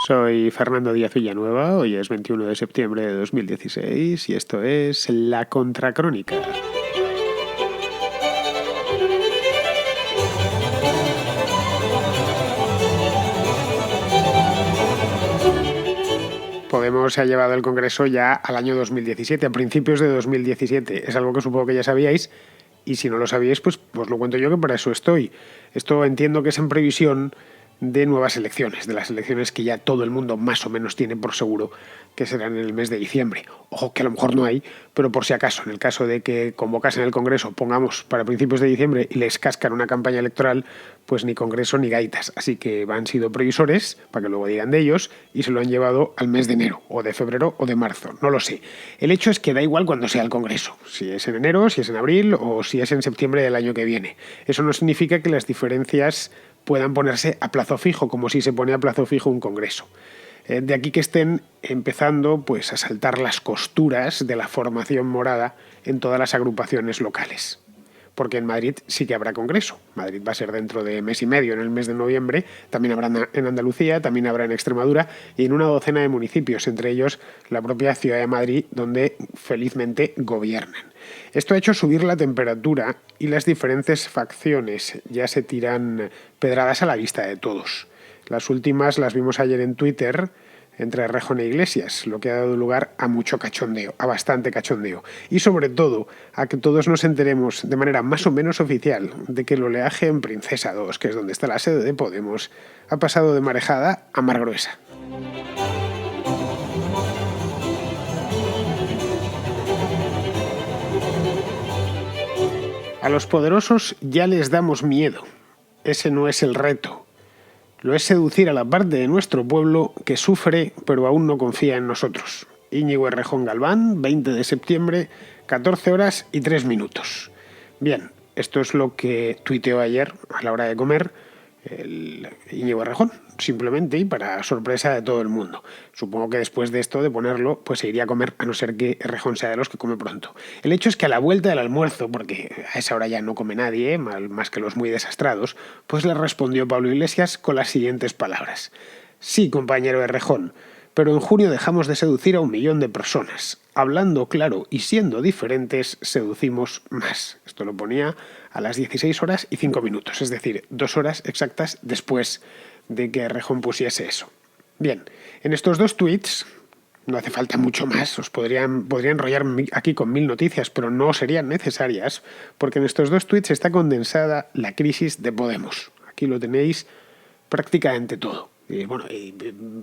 Soy Fernando Díaz Villanueva, hoy es 21 de septiembre de 2016 y esto es La Contracrónica. Podemos se ha llevado el Congreso ya al año 2017, a principios de 2017. Es algo que supongo que ya sabíais y si no lo sabíais, pues os lo cuento yo, que para eso estoy. Esto entiendo que es en previsión de nuevas elecciones, de las elecciones que ya todo el mundo más o menos tiene por seguro que serán en el mes de diciembre. Ojo, que a lo mejor no hay, pero por si acaso, en el caso de que convocasen el Congreso, pongamos para principios de diciembre y les cascan una campaña electoral, pues ni Congreso ni gaitas. Así que han sido previsores, para que luego digan de ellos, y se lo han llevado al mes de enero, o de febrero, o de marzo, no lo sé. El hecho es que da igual cuando sea el Congreso, si es en enero, si es en abril, o si es en septiembre del año que viene. Eso no significa que las diferencias puedan ponerse a plazo fijo, como si se pone a plazo fijo un Congreso. De aquí que estén empezando pues, a saltar las costuras de la formación morada en todas las agrupaciones locales. Porque en Madrid sí que habrá Congreso. Madrid va a ser dentro de mes y medio, en el mes de noviembre. También habrá en Andalucía, también habrá en Extremadura y en una docena de municipios, entre ellos la propia ciudad de Madrid, donde felizmente gobiernan. Esto ha hecho subir la temperatura y las diferentes facciones ya se tiran pedradas a la vista de todos. Las últimas las vimos ayer en Twitter entre Errejón e Iglesias, lo que ha dado lugar a mucho cachondeo, a bastante cachondeo. Y sobre todo, a que todos nos enteremos de manera más o menos oficial de que el oleaje en Princesa 2, que es donde está la sede de Podemos, ha pasado de marejada a mar gruesa. A los poderosos ya les damos miedo. Ese no es el reto. Lo es seducir a la parte de nuestro pueblo que sufre pero aún no confía en nosotros. Íñigo Errejón Galván, 20 de septiembre, 14 horas y 3 minutos. Bien, esto es lo que tuiteó ayer a la hora de comer el Íñigo Errejón, simplemente y para sorpresa de todo el mundo. Supongo que después de esto, de ponerlo, pues se iría a comer, a no ser que Errejón sea de los que come pronto. El hecho es que a la vuelta del almuerzo, porque a esa hora ya no come nadie, más que los muy desastrados, pues le respondió Pablo Iglesias con las siguientes palabras. Sí, compañero Errejón, pero en junio dejamos de seducir a 1 millón de personas. Hablando claro y siendo diferentes, seducimos más. Esto lo ponía a las 16 horas y 5 minutos, es decir, 2 horas exactas después de que Errejón pusiese eso. Bien, en estos 2 tweets, no hace falta mucho más, os podría enrollar aquí con 1000 noticias, pero no serían necesarias, porque en estos 2 tweets está condensada la crisis de Podemos. Aquí lo tenéis prácticamente todo.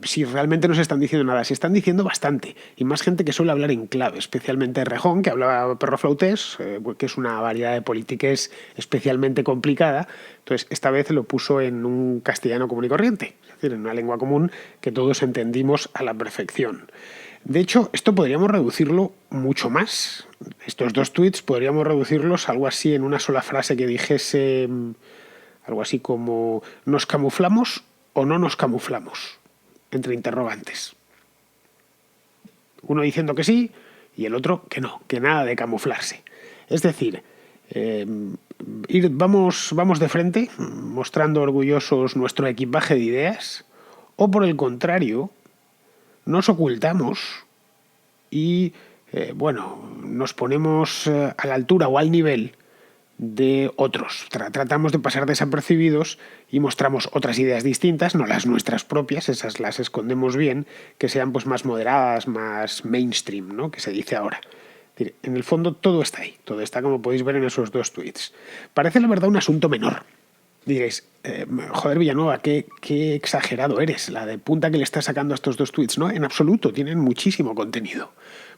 Si realmente no se están diciendo nada, se están diciendo bastante, y más gente que suele hablar en clave, especialmente Errejón, que hablaba perroflautés, que es una variedad de politiques especialmente complicada. Entonces esta vez lo puso en un castellano común y corriente, es decir, en una lengua común que todos entendimos a la perfección. De hecho, esto podríamos reducirlo mucho más. Estos 2 tweets podríamos reducirlos algo así en una sola frase que dijese algo así como ¿nos camuflamos o no nos camuflamos? Entre interrogantes. Uno diciendo que sí y el otro que no, que nada de camuflarse. Es decir, vamos de frente, mostrando orgullosos nuestro equipaje de ideas, o por el contrario, nos ocultamos y nos ponemos a la altura o al nivel de otros. Tratamos de pasar desapercibidos y mostramos otras ideas distintas, no las nuestras propias, esas las escondemos bien, que sean pues más moderadas, más mainstream, ¿no? Que se dice ahora. En el fondo todo está ahí, todo está como podéis ver en esos 2 tweets. Parece la verdad un asunto menor. Diréis, joder Villanueva, qué exagerado eres, la de punta que le estás sacando a estos 2 tweets. No, en absoluto, tienen muchísimo contenido.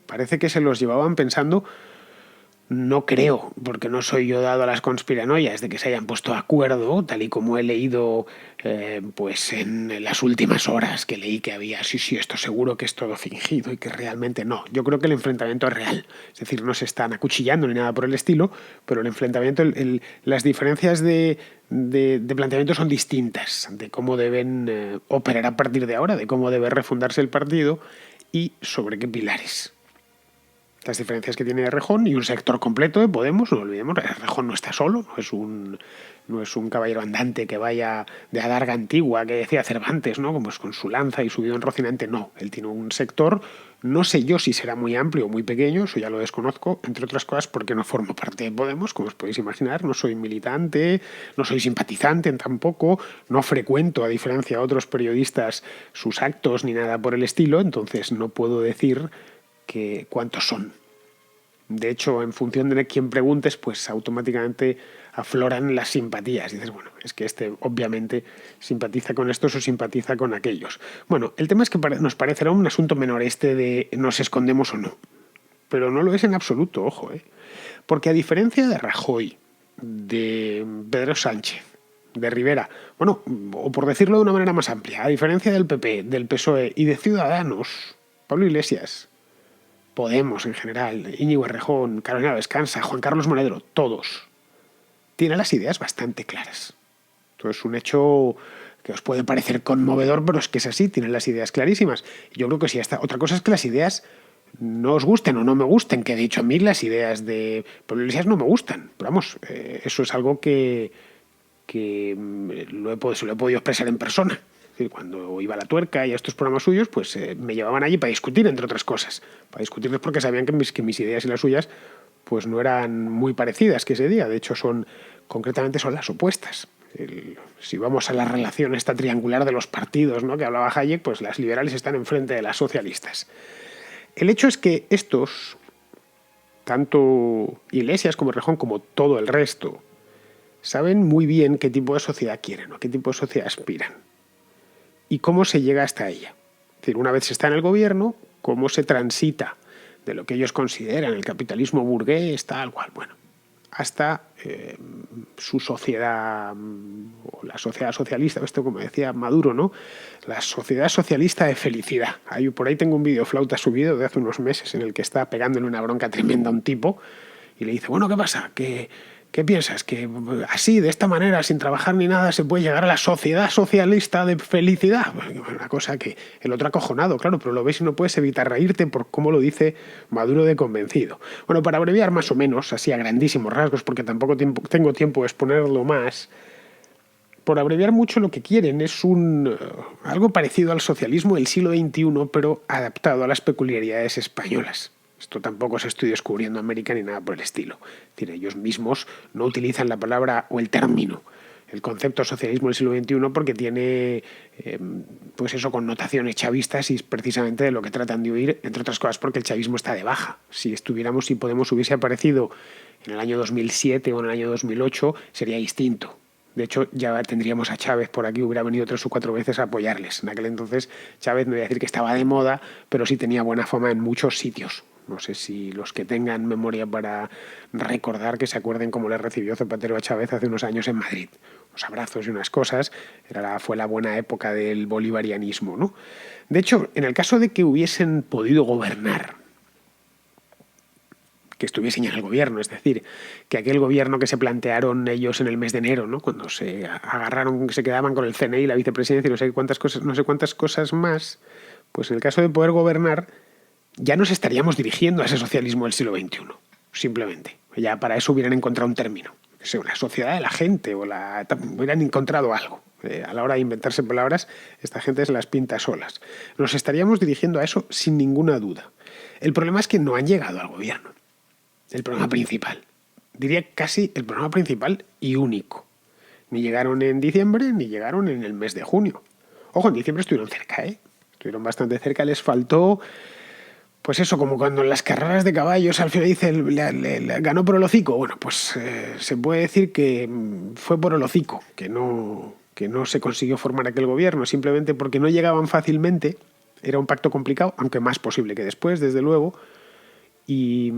Parece que se los llevaban pensando. No creo, porque no soy yo dado a las conspiranoias de que se hayan puesto de acuerdo, tal y como he leído pues en las últimas horas que leí que había, sí, esto seguro que es todo fingido y que realmente no. Yo creo que el enfrentamiento es real, es decir, no se están acuchillando ni nada por el estilo, pero el enfrentamiento, las diferencias de planteamiento son distintas, de cómo deben operar a partir de ahora, de cómo debe refundarse el partido y sobre qué pilares. Las diferencias que tiene Errejón y un sector completo de Podemos, no olvidemos, Errejón no está solo, No es un caballero andante que vaya de adarga antigua, que decía Cervantes, ¿no? Como es con su lanza y su bidón rocinante. No, él tiene un sector, no sé yo si será muy amplio o muy pequeño, eso ya lo desconozco, entre otras cosas porque no formo parte de Podemos, como os podéis imaginar, no soy militante, no soy simpatizante tampoco, no frecuento, a diferencia de otros periodistas, sus actos ni nada por el estilo, entonces no puedo decir cuántos son. De hecho, en función de quién preguntes, pues automáticamente afloran las simpatías. Dices, bueno, es que este obviamente simpatiza con estos o simpatiza con aquellos. Bueno, el tema es que nos parecerá un asunto menor este de nos escondemos o no. Pero no lo es en absoluto, ojo, ¿eh? Porque a diferencia de Rajoy, de Pedro Sánchez, de Rivera, bueno, o por decirlo de una manera más amplia, a diferencia del PP, del PSOE y de Ciudadanos, Pablo Iglesias, Podemos en general, Íñigo Errejón, Carolina Vescansa, Juan Carlos Monedero, todos tienen las ideas bastante claras. Esto es un hecho que os puede parecer conmovedor, pero es que es así, tienen las ideas clarísimas. Yo creo que sí, hasta otra cosa es que las ideas no os gusten o no me gusten, que de hecho a mí las ideas de Pablo Iglesias no me gustan, pero vamos, eso es algo que se lo he podido expresar en persona. Cuando iba a La Tuerca y a estos programas suyos, pues me llevaban allí para discutir, entre otras cosas. Para discutirles porque sabían que mis ideas y las suyas pues no eran muy parecidas que ese día. De hecho, concretamente son las opuestas. Si vamos a la relación esta triangular de los partidos, ¿no?, que hablaba Hayek, pues las liberales están enfrente de las socialistas. El hecho es que estos, tanto Iglesias como Errejón, como todo el resto, saben muy bien qué tipo de sociedad quieren o qué tipo de sociedad aspiran y cómo se llega hasta ella. Es decir, una vez se está en el gobierno, cómo se transita de lo que ellos consideran el capitalismo burgués, tal cual, bueno, hasta su sociedad, o la sociedad socialista, esto como decía Maduro, ¿no? La sociedad socialista de felicidad. Por ahí tengo un vídeo flauta subido de hace unos meses en el que está pegándole una bronca tremenda a un tipo y le dice, bueno, ¿qué pasa? ¿Qué piensas? ¿Que así, de esta manera, sin trabajar ni nada, se puede llegar a la sociedad socialista de felicidad? Una cosa que el otro acojonado, claro, pero lo ves y no puedes evitar reírte por cómo lo dice Maduro de convencido. Bueno, para abreviar más o menos, así a grandísimos rasgos, porque tampoco tengo tiempo de exponerlo más, por abreviar mucho lo que quieren es algo parecido al socialismo del siglo XXI, pero adaptado a las peculiaridades españolas. Esto tampoco se estoy descubriendo América ni nada por el estilo. Es decir, ellos mismos no utilizan la palabra o el término, el concepto socialismo del siglo XXI, porque tiene, pues eso, connotaciones chavistas y es precisamente de lo que tratan de huir, entre otras cosas porque el chavismo está de baja. Si Podemos hubiese aparecido en el año 2007 o en el año 2008, sería distinto. De hecho, ya tendríamos a Chávez por aquí, hubiera venido 3 o 4 veces a apoyarles. En aquel entonces, Chávez no voy a decir que estaba de moda, pero sí tenía buena fama en muchos sitios. No sé si los que tengan memoria para recordar que se acuerden cómo le recibió Zapatero a Chávez hace unos años en Madrid. Los abrazos y unas cosas, fue la buena época del bolivarianismo, ¿no? De hecho, en el caso de que hubiesen podido gobernar, que estuviesen ya en el gobierno, es decir, que aquel gobierno que se plantearon ellos en el mes de enero, ¿no?, cuando se agarraron, que se quedaban con el CNI, la vicepresidencia y no sé cuántas cosas más, pues en el caso de poder gobernar, ya nos estaríamos dirigiendo a ese socialismo del siglo XXI, simplemente. Ya para eso hubieran encontrado un término, que sea una sociedad de la gente, hubieran encontrado algo. A la hora de inventarse palabras, esta gente se las pinta solas. Nos estaríamos dirigiendo a eso sin ninguna duda. El problema es que no han llegado al gobierno. El problema principal. Diría casi el problema principal y único. Ni llegaron en diciembre, ni llegaron en el mes de junio. Ojo, en diciembre estuvieron cerca, ¿eh? Estuvieron bastante cerca, les faltó... Pues eso, como cuando en las carreras de caballos al final dice ganó por el hocico. Bueno, pues se puede decir que fue por el hocico, que no se consiguió formar aquel gobierno, simplemente porque no llegaban fácilmente. Era un pacto complicado, aunque más posible que después, desde luego, y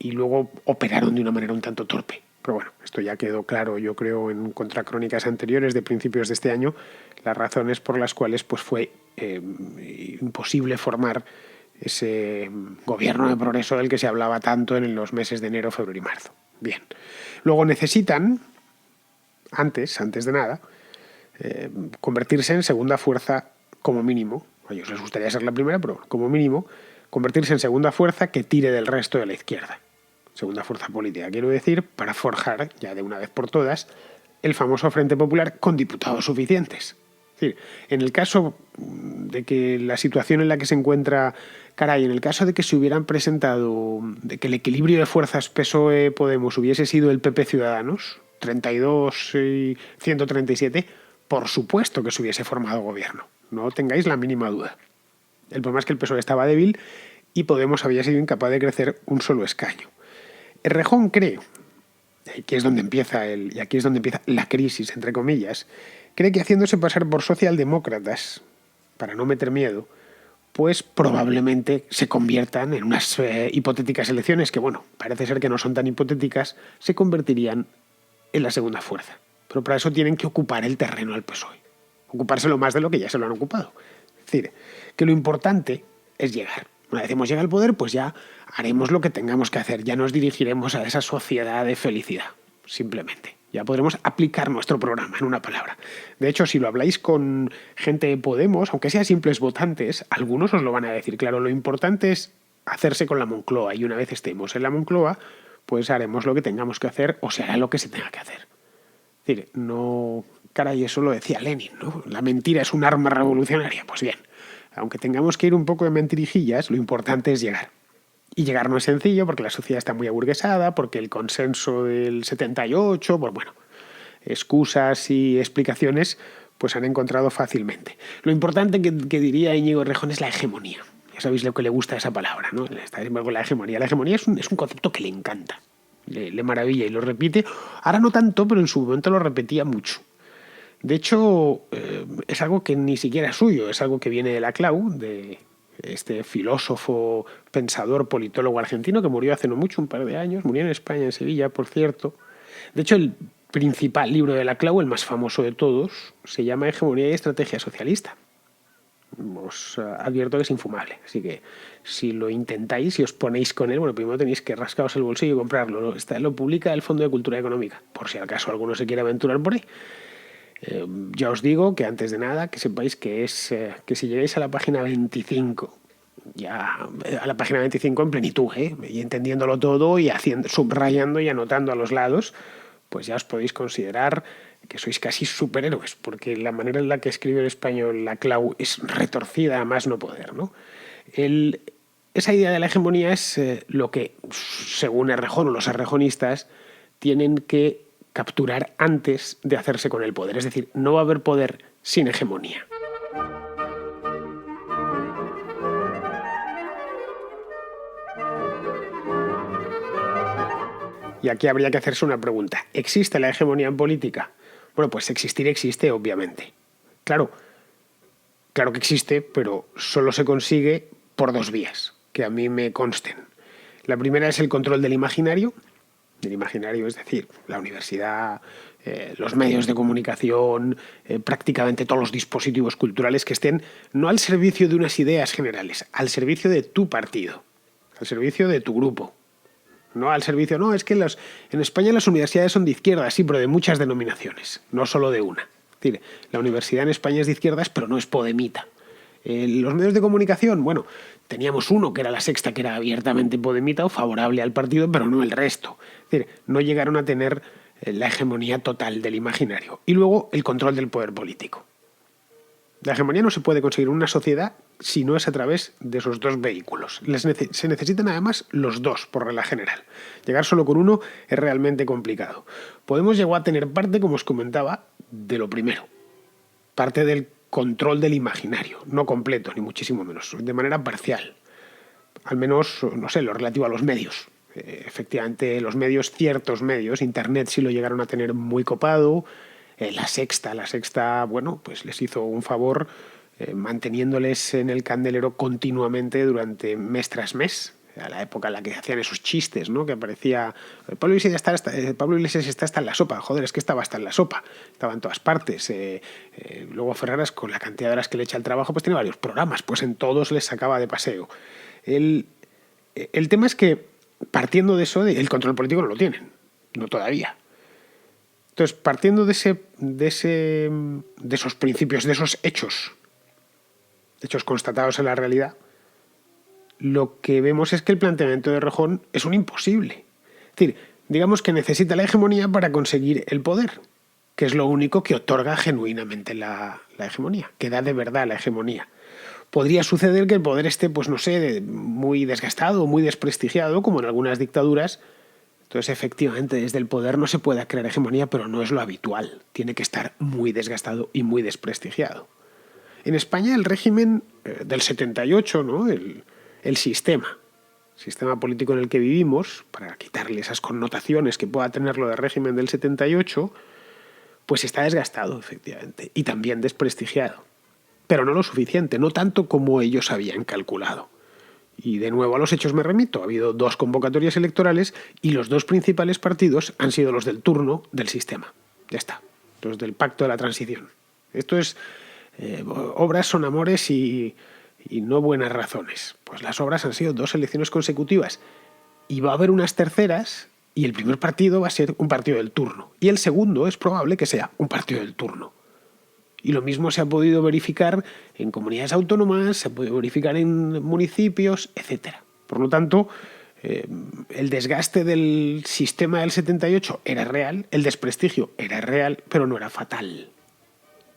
luego operaron de una manera un tanto torpe. Pero bueno, esto ya quedó claro, yo creo, en contracrónicas anteriores de principios de este año, las razones por las cuales pues fue imposible formar ese gobierno de progreso del que se hablaba tanto en los meses de enero, febrero y marzo. Bien. Luego necesitan, antes de nada, convertirse en segunda fuerza como mínimo. A ellos les gustaría ser la primera, pero como mínimo, convertirse en segunda fuerza que tire del resto de la izquierda. Segunda fuerza política, quiero decir, para forjar, ya de una vez por todas, el famoso Frente Popular con diputados suficientes. Es decir, en el caso de que la situación en la que se encuentra Caray, en el caso de que se hubieran presentado, de que el equilibrio de fuerzas PSOE-Podemos hubiese sido el PP-Ciudadanos, 32 y 137, por supuesto que se hubiese formado gobierno. No tengáis la mínima duda. El problema es que el PSOE estaba débil y Podemos había sido incapaz de crecer un solo escaño. Errejón cree, y aquí es donde empieza la crisis, entre comillas, cree que haciéndose pasar por socialdemócratas, para no meter miedo, pues probablemente se conviertan en unas hipotéticas elecciones que, bueno, parece ser que no son tan hipotéticas, se convertirían en la segunda fuerza. Pero para eso tienen que ocupar el terreno al PSOE. Ocupárselo más de lo que ya se lo han ocupado. Es decir, que lo importante es llegar. Una vez hemos llegado al poder, pues ya haremos lo que tengamos que hacer. Ya nos dirigiremos a esa sociedad de felicidad, simplemente. Ya podremos aplicar nuestro programa, en una palabra. De hecho, si lo habláis con gente de Podemos, aunque sean simples votantes, algunos os lo van a decir. Claro, lo importante es hacerse con la Moncloa, y una vez estemos en la Moncloa, pues haremos lo que tengamos que hacer o se hará lo que se tenga que hacer. Es decir, no... Caray, eso lo decía Lenin, ¿no? La mentira es un arma revolucionaria. Pues bien, aunque tengamos que ir un poco de mentirijillas, lo importante es llegar. Y llegar no es sencillo porque la sociedad está muy aburguesada, porque el consenso del 78, pues bueno, excusas y explicaciones pues han encontrado fácilmente. Lo importante que diría Íñigo Errejón es la hegemonía. Ya sabéis lo que le gusta a esa palabra, ¿no? Está con la hegemonía. La hegemonía es un concepto que le encanta, le maravilla y lo repite. Ahora no tanto, pero en su momento lo repetía mucho. De hecho, es algo que ni siquiera es suyo, es algo que viene de la CLAU, de este filósofo, pensador, politólogo argentino que murió hace no mucho, un par de años, murió en España, en Sevilla, por cierto. De hecho, el principal libro de la CLAU, el más famoso de todos, se llama Hegemonía y Estrategia Socialista. Os advierto que es infumable, así que si lo intentáis, si os ponéis con él, bueno, primero tenéis que rascaros el bolsillo y comprarlo. Lo publica el Fondo de Cultura Económica, por si acaso alguno se quiere aventurar por ahí. Ya os digo que antes de nada que sepáis que que si llegáis a la página 25, ya a la página 25 en plenitud, y entendiéndolo todo y subrayando y anotando a los lados, pues ya os podéis considerar que sois casi superhéroes, porque la manera en la que escribe el español la CLAU es retorcida a más no poder, ¿no? Esa idea de la hegemonía es lo que, según Errejón o los errejonistas, tienen que capturar antes de hacerse con el poder. Es decir, no va a haber poder sin hegemonía. Y aquí habría que hacerse una pregunta. ¿Existe la hegemonía en política? Bueno, pues existir existe, obviamente. Claro que existe, pero solo se consigue por dos vías, que a mí me consten. La primera es el control del imaginario, es decir, la universidad, los medios de comunicación, prácticamente todos los dispositivos culturales que estén no al servicio de unas ideas generales, al servicio de tu partido, al servicio de tu grupo. No al servicio, no, es que en España las universidades son de izquierda, sí, pero de muchas denominaciones, no solo de una. Es decir, la universidad en España es de izquierdas, pero no es podemita. Los medios de comunicación, bueno, teníamos uno que era La Sexta, que era abiertamente podemita o favorable al partido, pero no el resto. Es decir, no llegaron a tener la hegemonía total del imaginario. Y luego el control del poder político. La hegemonía no se puede conseguir en una sociedad si no es a través de esos dos vehículos. Se necesitan además los dos, por regla general. Llegar solo con uno es realmente complicado. Podemos llegar a tener parte, como os comentaba, de lo primero. Parte del control del imaginario, no completo, ni muchísimo menos, de manera parcial. Al menos, no sé, lo relativo a los medios. Efectivamente, los medios, ciertos medios, Internet sí lo llegaron a tener muy copado. La Sexta, bueno, pues les hizo un favor manteniéndoles en el candelero continuamente durante mes tras mes, a la época en la que hacían esos chistes, ¿no? Que aparecía Pablo Iglesias está hasta en la sopa. Joder, es que estaba hasta en la sopa, estaba en todas partes. Luego Ferreras, con la cantidad de horas que le echa al trabajo, pues tiene varios programas, pues en todos les sacaba de paseo. El tema es que, partiendo de eso, el control político no lo tienen, no todavía. Entonces, partiendo de esos principios, de esos hechos constatados en la realidad, lo que vemos es que el planteamiento de Errejón es un imposible. Es decir, digamos que necesita la hegemonía para conseguir el poder. que es lo único que otorga genuinamente la hegemonía, que da de verdad la hegemonía. Podría suceder que el poder esté, pues no sé, muy desgastado, muy desprestigiado, como en algunas dictaduras. Entonces, efectivamente, desde el poder no se puede crear hegemonía, pero no es lo habitual. Tiene que estar muy desgastado y muy desprestigiado. En España, el régimen del 78, ¿no? El sistema político en el que vivimos, para quitarle esas connotaciones que pueda tener lo del régimen del 78, pues está desgastado, efectivamente, y también desprestigiado. Pero no lo suficiente, no tanto como ellos habían calculado. Y de nuevo a los hechos me remito. Ha habido 2 convocatorias electorales y los 2 principales partidos han sido los del turno del sistema. Ya está. Los del pacto de la transición. Esto es... obras son amores y no buenas razones. Pues las obras han sido 2 elecciones consecutivas. Y va a haber unas terceras y el primer partido va a ser un partido del turno. Y el segundo es probable que sea un partido del turno. Y lo mismo se ha podido verificar en comunidades autónomas, se ha podido verificar en municipios, etc. Por lo tanto, el desgaste del sistema del 78 era real, el desprestigio era real, pero no era fatal.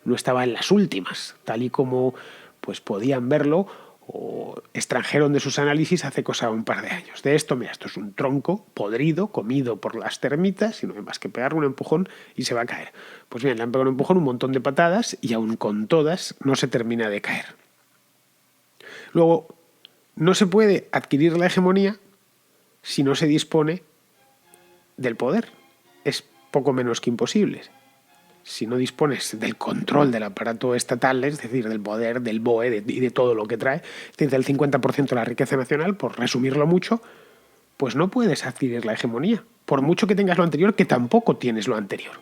No estaba en las últimas, tal y como pues, podían verlo o extrajeron de sus análisis hace cosa un par de años. De esto, mira, esto es un tronco podrido, comido por las termitas, y no hay más que pegarle un empujón y se va a caer. Pues bien, le han pegado un empujón, un montón de patadas, y aún con todas no se termina de caer. Luego, no se puede adquirir la hegemonía si no se dispone del poder. Es poco menos que imposible. Si no dispones del control del aparato estatal, es decir, del poder, del BOE y de todo lo que trae, es decir, del 50% de la riqueza nacional, por resumirlo mucho, pues no puedes adquirir la hegemonía, por mucho que tengas lo anterior, que tampoco tienes lo anterior.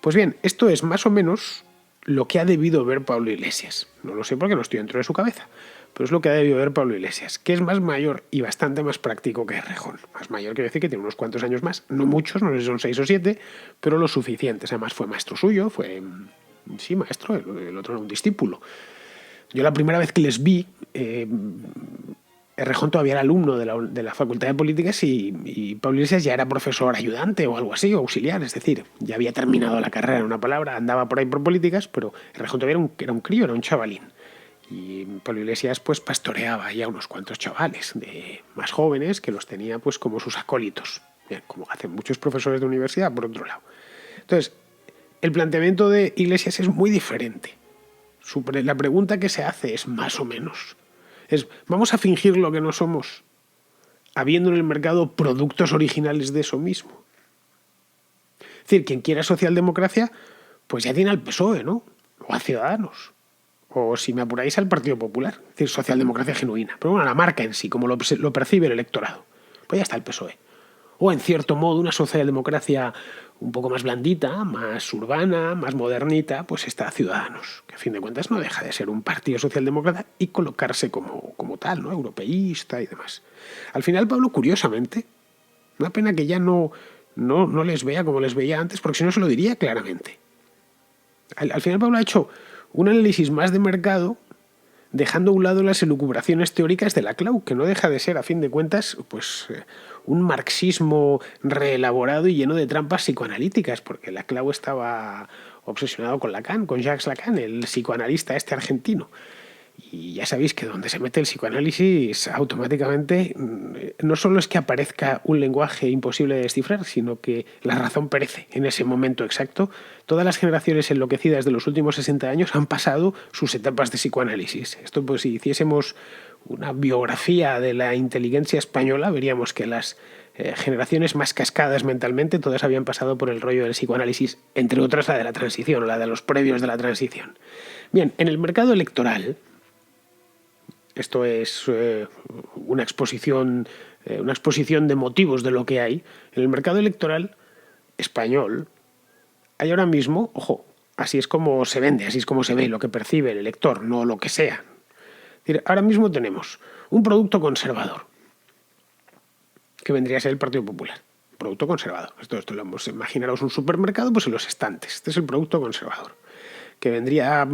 Pues bien, esto es más o menos lo que ha debido ver Pablo Iglesias. No lo sé porque no estoy dentro de su cabeza, pero es lo que ha debido ver Pablo Iglesias, que es más mayor y bastante más práctico que Errejón. Más mayor quiere decir que tiene unos cuantos años más, no muchos, no sé si son 6 o 7, pero lo suficientes. Además fue maestro suyo, sí, maestro, el otro era un discípulo. Yo la primera vez que les vi, Errejón todavía era alumno de la Facultad de Políticas y Pablo Iglesias ya era profesor ayudante o algo así, o auxiliar, es decir, ya había terminado la carrera en una palabra, andaba por ahí por políticas, pero Errejón todavía era un crío, era un chavalín. Y Pablo Iglesias pues pastoreaba ya unos cuantos chavales más jóvenes que los tenía pues como sus acólitos, como hacen muchos profesores de universidad por otro lado. Entonces, el planteamiento de Iglesias es muy diferente. La pregunta que se hace es más o menos. ¿Vamos a fingir lo que no somos, habiendo en el mercado productos originales de eso mismo? Es decir, quien quiera socialdemocracia, pues ya tiene al PSOE, ¿no? O a Ciudadanos. O si me apuráis al Partido Popular, es decir, socialdemocracia genuina. Pero bueno, la marca en sí, como lo percibe el electorado. Pues ya está el PSOE. O en cierto modo una socialdemocracia un poco más blandita, más urbana, más modernita, pues está Ciudadanos, que a fin de cuentas no deja de ser un partido socialdemócrata y colocarse como tal, ¿no? Europeísta y demás. Al final, Pablo, curiosamente, una pena que ya no les vea como les veía antes, porque si no se lo diría claramente. Al final Pablo ha hecho un análisis más de mercado, dejando a un lado las elucubraciones teóricas de Laclau, que no deja de ser, a fin de cuentas, pues un marxismo reelaborado y lleno de trampas psicoanalíticas, porque Laclau estaba obsesionado con Lacan, con Jacques Lacan, el psicoanalista argentino. Y ya sabéis que donde se mete el psicoanálisis, automáticamente no solo es que aparezca un lenguaje imposible de descifrar, sino que la razón perece en ese momento exacto. Todas las generaciones enloquecidas de los últimos 60 años han pasado sus etapas de psicoanálisis. Esto, pues, si hiciésemos una biografía de la inteligencia española, veríamos que las generaciones más cascadas mentalmente todas habían pasado por el rollo del psicoanálisis, entre otras la de la transición, la de los previos de la transición. Bien, en el mercado electoral, esto es una exposición de motivos de lo que hay. En el mercado electoral español hay ahora mismo, ojo, así es como se vende, así es como se ve, lo que percibe el elector, no lo que sea. Es decir, ahora mismo tenemos un producto conservador, que vendría a ser el Partido Popular. Producto conservador. Esto lo hemos, imaginaros un supermercado, pues en los estantes. Este es el producto conservador. Que vendría,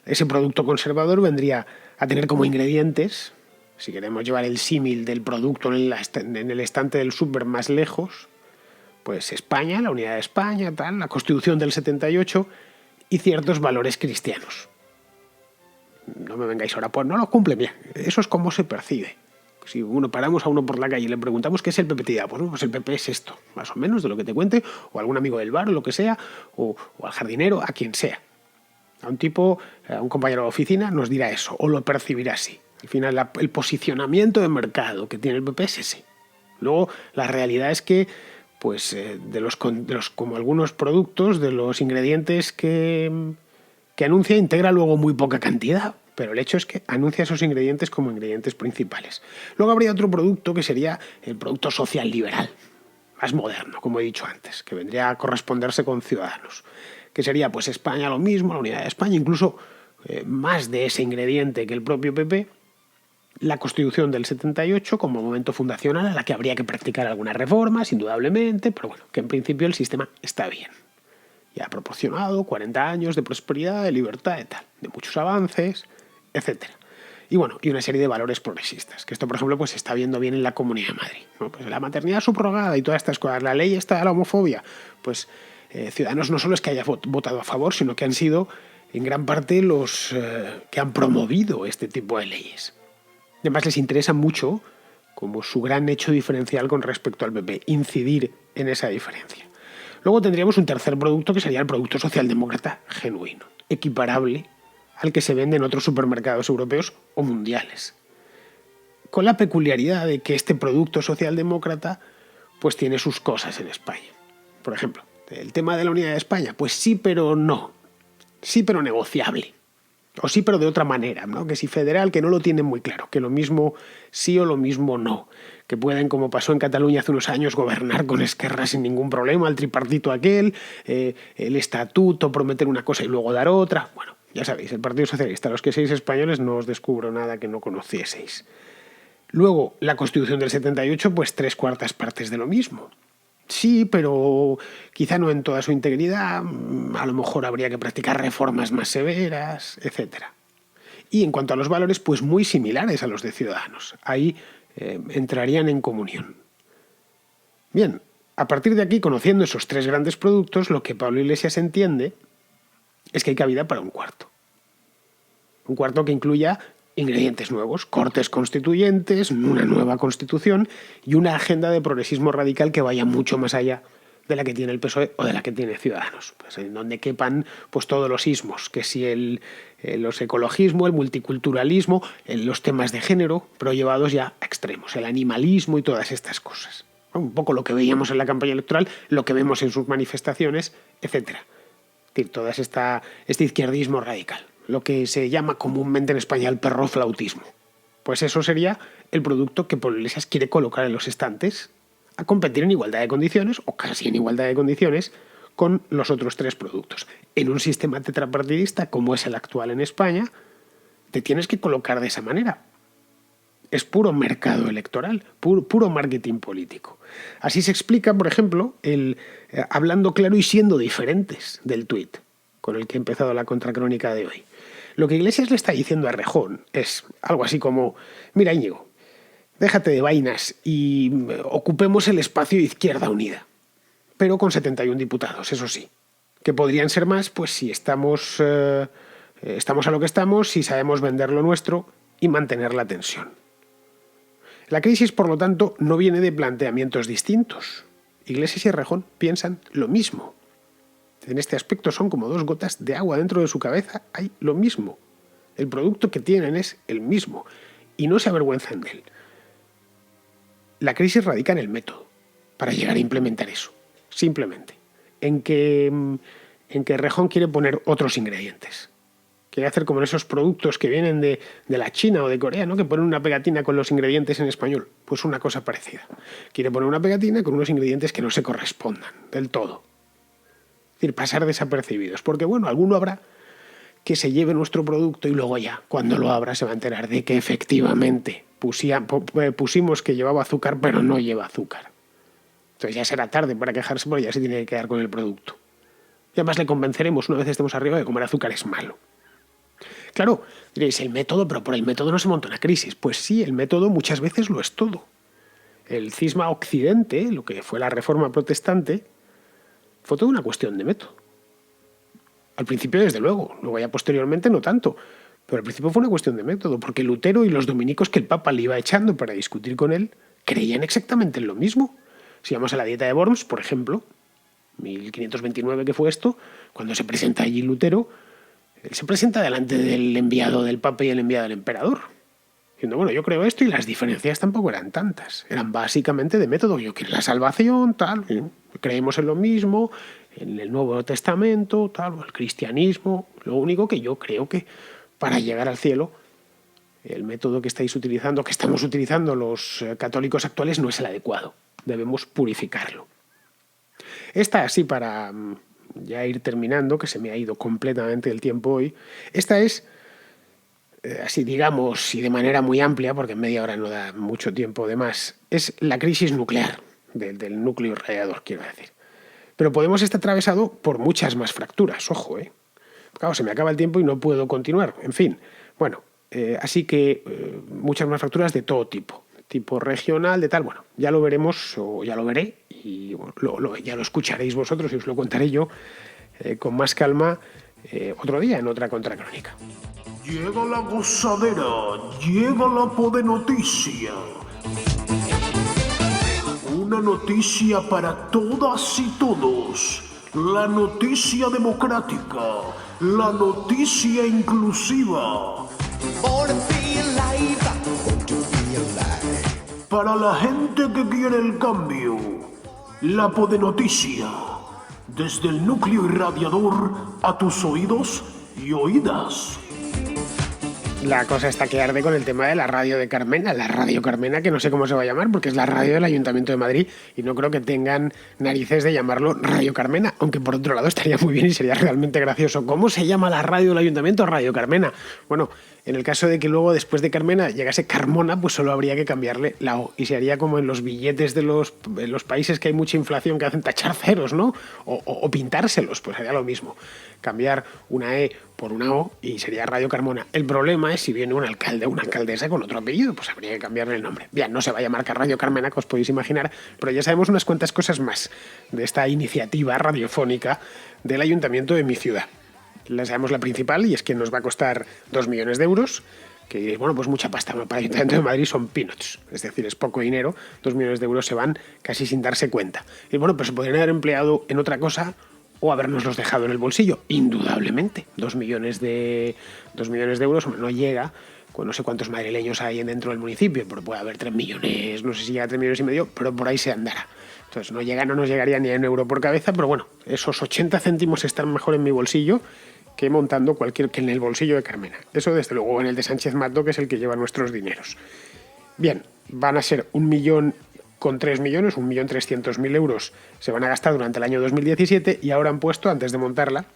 ese producto conservador vendría a tener como ingredientes, si queremos llevar el símil del producto en el estante del súper más lejos, Pues España, la unidad de España, tal, la Constitución del 78 y ciertos valores cristianos. No me vengáis ahora, pues no los cumple bien. Eso es como se percibe. Si paramos a uno por la calle y le preguntamos qué es el PP, pues el PP es esto, más o menos de lo que te cuente, o algún amigo del bar o lo que sea, o al jardinero, a quien sea. A un tipo, a un compañero de oficina nos dirá eso, o lo percibirá así. Al final el posicionamiento de mercado que tiene el PP es ese. Luego la realidad es que pues de los como algunos productos, de los ingredientes que anuncia, integra luego muy poca cantidad, pero el hecho es que anuncia esos ingredientes como ingredientes principales. Luego habría otro producto que sería el producto social liberal, más moderno, como he dicho antes, que vendría a corresponderse con Ciudadanos, que sería pues España lo mismo, la unidad de España, incluso más de ese ingrediente que el propio PP, la Constitución del 78 como momento fundacional a la que habría que practicar algunas reformas, indudablemente, pero bueno, que en principio el sistema está bien. Ya ha proporcionado 40 años de prosperidad, de libertad y tal, de muchos avances, etc. Y bueno, y una serie de valores progresistas, que esto, por ejemplo, pues se está viendo bien en la Comunidad de Madrid, ¿no? Pues la maternidad subrogada y todas estas cosas, la ley esta de la homofobia, pues Ciudadanos no solo es que haya votado a favor, sino que han sido en gran parte los que han promovido este tipo de leyes. Además les interesa mucho, como su gran hecho diferencial con respecto al PP, incidir en esa diferencia. Luego tendríamos un tercer producto que sería el producto socialdemócrata genuino, equiparable al que se vende en otros supermercados europeos o mundiales. Con la peculiaridad de que este producto socialdemócrata pues tiene sus cosas en España. Por ejemplo, el tema de la unidad de España, pues sí pero no, sí pero negociable. O sí, pero de otra manera, ¿no? Que si federal, que no lo tienen muy claro, que lo mismo sí o lo mismo no. Que pueden, como pasó en Cataluña hace unos años, gobernar con Esquerra sin ningún problema, el tripartito aquel, el estatuto, prometer una cosa y luego dar otra. Bueno, ya sabéis, el Partido Socialista, los que seáis españoles no os descubro nada que no conocieseis. Luego, la Constitución del 78, pues 3/4 partes de lo mismo. Sí, pero quizá no en toda su integridad, a lo mejor habría que practicar reformas más severas, etc. Y en cuanto a los valores, pues muy similares a los de Ciudadanos. Ahí entrarían en comunión. Bien, a partir de aquí, conociendo esos tres grandes productos, lo que Pablo Iglesias entiende es que hay cabida para un cuarto. Un cuarto que incluya ingredientes nuevos, cortes constituyentes, una nueva constitución y una agenda de progresismo radical que vaya mucho más allá de la que tiene el PSOE o de la que tiene Ciudadanos, pues en donde quepan pues todos los ismos, que si los ecologismo, el multiculturalismo, los temas de género, pero llevados ya a extremos, el animalismo y todas estas cosas. Un poco lo que veíamos en la campaña electoral, lo que vemos en sus manifestaciones, etc. Es decir, todo este izquierdismo radical, lo que se llama comúnmente en España el perroflautismo. Pues eso sería el producto que Pablo Iglesias quiere colocar en los estantes a competir en igualdad de condiciones, o casi en igualdad de condiciones, con los otros tres productos. En un sistema tetrapartidista como es el actual en España, te tienes que colocar de esa manera. Es puro mercado electoral, puro marketing político. Así se explica, por ejemplo, hablando claro y siendo diferentes del tuit con el que he empezado la contracrónica de hoy. Lo que Iglesias le está diciendo a Errejón es algo así como: mira, Íñigo, déjate de vainas y ocupemos el espacio de Izquierda Unida, pero con 71 diputados, eso sí, que podrían ser más, pues si estamos a lo que estamos, si sabemos vender lo nuestro y mantener la tensión. La crisis, por lo tanto, no viene de planteamientos distintos. Iglesias y Errejón piensan lo mismo. En este aspecto son como dos gotas de agua dentro de su cabeza, hay lo mismo. El producto que tienen es el mismo y no se avergüenzan de él. La crisis radica en el método para llegar a implementar eso, simplemente. En que Errejón quiere poner otros ingredientes. Quiere hacer como en esos productos que vienen de la China o de Corea, ¿no? Que ponen una pegatina con los ingredientes en español. Pues una cosa parecida. Quiere poner una pegatina con unos ingredientes que no se correspondan del todo. Es decir, pasar desapercibidos. Porque, bueno, alguno habrá que se lleve nuestro producto y luego ya, cuando lo abra, se va a enterar de que efectivamente pusimos que llevaba azúcar, pero no lleva azúcar. Entonces ya será tarde para quejarse, porque ya se tiene que quedar con el producto. Y además le convenceremos, una vez estemos arriba, de que comer azúcar es malo. Claro, diréis, el método, pero por el método no se monta una crisis. Pues sí, el método muchas veces lo es todo. el cisma occidente, lo que fue la Reforma protestante, fue toda una cuestión de método. Al principio, desde luego, luego ya posteriormente no tanto, pero al principio fue una cuestión de método, porque Lutero y los dominicos que el Papa le iba echando para discutir con él creían exactamente en lo mismo. Si vamos a la Dieta de Worms, por ejemplo, 1529 que fue esto, cuando se presenta allí Lutero, él se presenta delante del enviado del Papa y el enviado del emperador, diciendo, bueno, yo creo esto, y las diferencias tampoco eran tantas, eran básicamente de método. Yo quiero la salvación, tal, creemos en lo mismo, en el Nuevo Testamento, tal, el cristianismo. Lo único que yo creo que para llegar al cielo, el método que estáis utilizando, que estamos utilizando los católicos actuales, no es el adecuado. Debemos purificarlo. Esta, así para ya ir terminando, que se me ha ido completamente el tiempo hoy, esta es, así digamos, y de manera muy amplia, porque en media hora no da mucho tiempo de más, es la crisis nuclear, del núcleo radiador, quiero decir. Pero podemos estar atravesado por muchas más fracturas, ojo, Claro, se me acaba el tiempo y no puedo continuar, en fin. Bueno, así que muchas más fracturas de todo tipo regional, de tal, bueno, ya lo veremos o ya lo veré y bueno, ya lo escucharéis vosotros y os lo contaré yo con más calma otro día en otra contracrónica. Llega la gozadera, llega la podenoticia. Una noticia para todas y todos. La noticia democrática, la noticia inclusiva. Para la gente que quiere el cambio, la podenoticia. Desde el núcleo irradiador a tus oídos y oídas. La cosa está que arde con el tema de la radio de Carmena, la radio Carmena, que no sé cómo se va a llamar, porque es la radio del Ayuntamiento de Madrid y no creo que tengan narices de llamarlo Radio Carmena, aunque por otro lado estaría muy bien y sería realmente gracioso. ¿Cómo se llama la radio del Ayuntamiento? Radio Carmena. Bueno, en el caso de que luego después de Carmena llegase Carmona, pues solo habría que cambiarle la O y se haría como en los billetes de los países que hay mucha inflación, que hacen tachar ceros, ¿no? O pintárselos, pues haría lo mismo. Cambiar una E por una O y sería Radio Carmona. El problema es si viene un alcalde o una alcaldesa con otro apellido, pues habría que cambiarle el nombre. Bien, no se va a llamar Radio Carmena, que os podéis imaginar, pero ya sabemos unas cuantas cosas más de esta iniciativa radiofónica del Ayuntamiento de mi ciudad. La sabemos la principal y es que nos va a costar 2 millones de euros, que diréis, bueno, pues mucha pasta, para el Ayuntamiento de Madrid son peanuts, es decir, es poco dinero, 2 millones de euros se van casi sin darse cuenta. Y bueno, pues se podrían haber empleado en otra cosa o habernoslos dejado en el bolsillo, indudablemente. 2 millones de euros, hombre, no llega, no sé cuántos madrileños hay dentro del municipio, pero puede haber 3 millones, no sé si llega a 3 millones y medio, pero por ahí se andará. Entonces no nos llegaría ni a un euro por cabeza, pero bueno, esos 80 céntimos están mejor en mi bolsillo que montando que en el bolsillo de Carmena. Eso desde luego, en el de Sánchez Mato, que es el que lleva nuestros dineros. Bien, van a ser 1.3 millones, 1.300.000 euros se van a gastar durante el año 2017 y ahora han puesto, antes de montarla,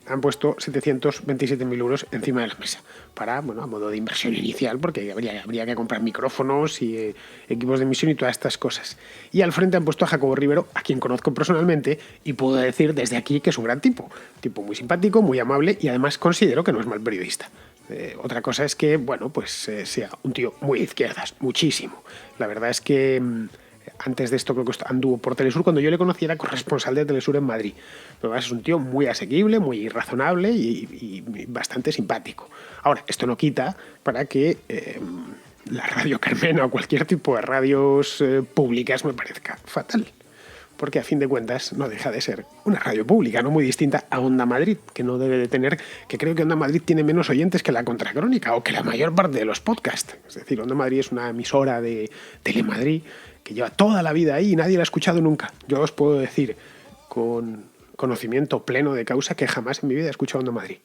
727.000 euros encima de la mesa para, bueno, a modo de inversión inicial, porque habría que comprar micrófonos y equipos de emisión y todas estas cosas. Y al frente han puesto a Jacobo Rivero, a quien conozco personalmente y puedo decir desde aquí que es un gran tipo muy simpático, muy amable y además considero que no es mal periodista. Otra cosa es que, bueno, pues sea un tío muy de izquierdas, muchísimo. La verdad es que antes de esto creo que anduvo por Telesur. Cuando yo le conocí era corresponsal de Telesur en Madrid. Pero es un tío muy asequible, muy razonable y bastante simpático. Ahora, esto no quita para que la Radio Carmena o cualquier tipo de radios públicas me parezca fatal. Porque a fin de cuentas no deja de ser una radio pública, no muy distinta a Onda Madrid, que no debe de tener, que creo que Onda Madrid tiene menos oyentes que la Contracrónica o que la mayor parte de los podcasts. Es decir, Onda Madrid es una emisora de Telemadrid que lleva toda la vida ahí y nadie la ha escuchado nunca. Yo os puedo decir con conocimiento pleno de causa que jamás en mi vida he escuchado Onda Madrid.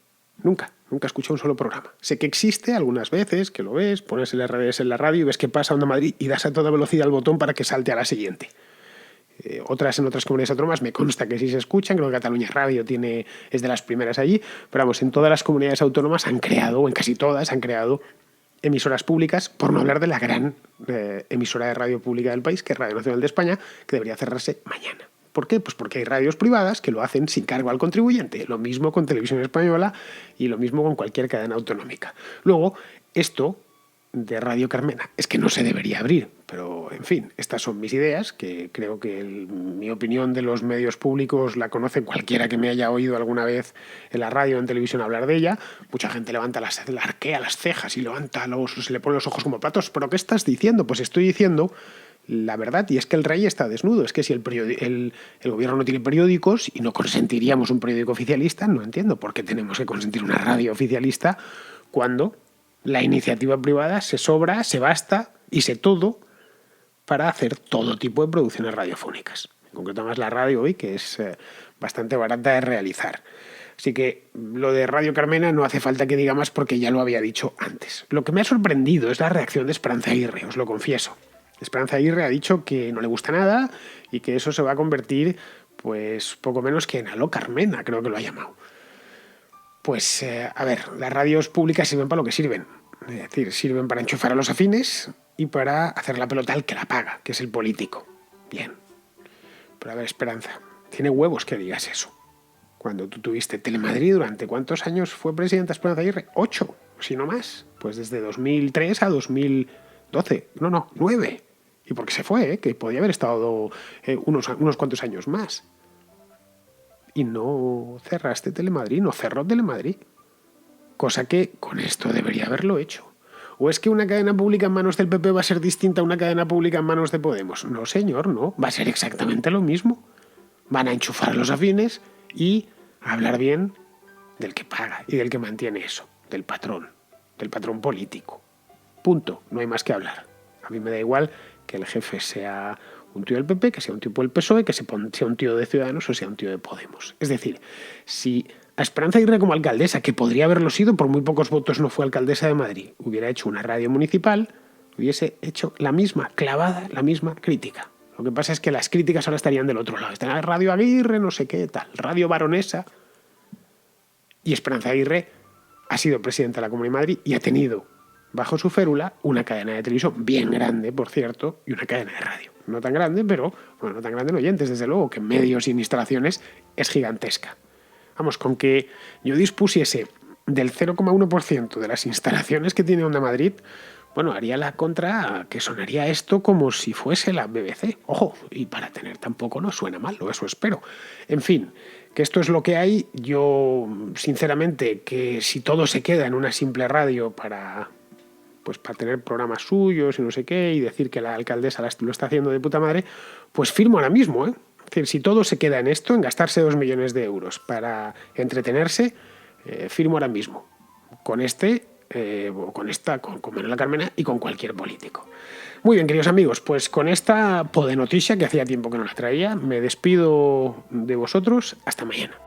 Nunca he escuchado un solo programa. Sé que existe algunas veces, que lo ves, pones el RDS en la radio y ves que pasa Onda Madrid y das a toda velocidad al botón para que salte a la siguiente. En otras comunidades autónomas me consta que sí se escuchan, creo que Cataluña Radio es de las primeras allí, pero vamos, en todas las comunidades autónomas han creado, o en casi todas, han creado emisoras públicas, por no hablar de la gran emisora de radio pública del país, que es Radio Nacional de España, que debería cerrarse mañana. ¿Por qué? Pues porque hay radios privadas que lo hacen sin cargo al contribuyente. Lo mismo con Televisión Española y lo mismo con cualquier cadena autonómica. Luego, esto de Radio Carmena es que no se debería abrir, Pero, en fin, estas son mis ideas, que creo que mi opinión de los medios públicos la conoce cualquiera que me haya oído alguna vez en la radio o en televisión hablar de ella. Mucha gente arquea las cejas y se le pone los ojos como platos. ¿Pero qué estás diciendo? Pues estoy diciendo la verdad, y es que el rey está desnudo. Es que si el gobierno no tiene periódicos y no consentiríamos un periódico oficialista, no entiendo por qué tenemos que consentir una radio oficialista cuando la iniciativa privada se sobra, se basta y se todo para hacer todo tipo de producciones radiofónicas. En concreto más la radio hoy, que es bastante barata de realizar. Así que lo de Radio Carmena no hace falta que diga más porque ya lo había dicho antes. Lo que me ha sorprendido es la reacción de Esperanza Aguirre, os lo confieso. Esperanza Aguirre ha dicho que no le gusta nada y que eso se va a convertir, pues, poco menos que en Aló Carmena, creo que lo ha llamado. Pues, a ver, las radios públicas sirven para lo que sirven. Es decir, sirven para enchufar a los afines y para hacer la pelota al que la paga, que es el político. Bien. Pero a ver, Esperanza, tiene huevos que digas eso. Cuando tú tuviste Telemadrid, ¿durante cuántos años fue presidenta Esperanza Aguirre? 8, si no más. Pues desde 2003 a 2012. No, 9. Y porque se fue, que podía haber estado unos cuantos años más. Y no cerraste Telemadrid, no cerró Telemadrid. Cosa que con esto debería haberlo hecho. ¿O es que una cadena pública en manos del PP va a ser distinta a una cadena pública en manos de Podemos? No, señor, no. Va a ser exactamente lo mismo. Van a enchufar los afines y a hablar bien del que paga y del que mantiene eso, del patrón político. Punto. No hay más que hablar. A mí me da igual que el jefe sea un tío del PP, que sea un tipo del PSOE, que sea un tío de Ciudadanos o sea un tío de Podemos. Es decir, si a Esperanza Aguirre como alcaldesa, que podría haberlo sido, por muy pocos votos no fue alcaldesa de Madrid, hubiera hecho una radio municipal, hubiese hecho la misma crítica. Lo que pasa es que las críticas ahora estarían del otro lado. Está Radio Aguirre, no sé qué, tal, Radio Baronesa. Y Esperanza Aguirre ha sido presidenta de la Comunidad de Madrid y ha tenido bajo su férula una cadena de televisión bien grande, por cierto, y una cadena de radio. No tan grande, pero, bueno, no tan grande en oyentes, desde luego, que en medios y en instalaciones es gigantesca. Vamos, con que yo dispusiese del 0,1% de las instalaciones que tiene Onda Madrid, bueno, haría la contra que sonaría esto como si fuese la BBC. Ojo, y para tener tampoco no suena mal, o eso espero. En fin, que esto es lo que hay. Yo, sinceramente, que si todo se queda en una simple radio para tener programas suyos y no sé qué, y decir que la alcaldesa lo está haciendo de puta madre, pues firmo ahora mismo, ¿eh? Es decir, si todo se queda en esto, en gastarse 2 millones de euros para entretenerse, firmo ahora mismo. Con con Manuela Carmena y con cualquier político. Muy bien, queridos amigos, pues con esta podenoticia, que hacía tiempo que no la traía, me despido de vosotros. Hasta mañana.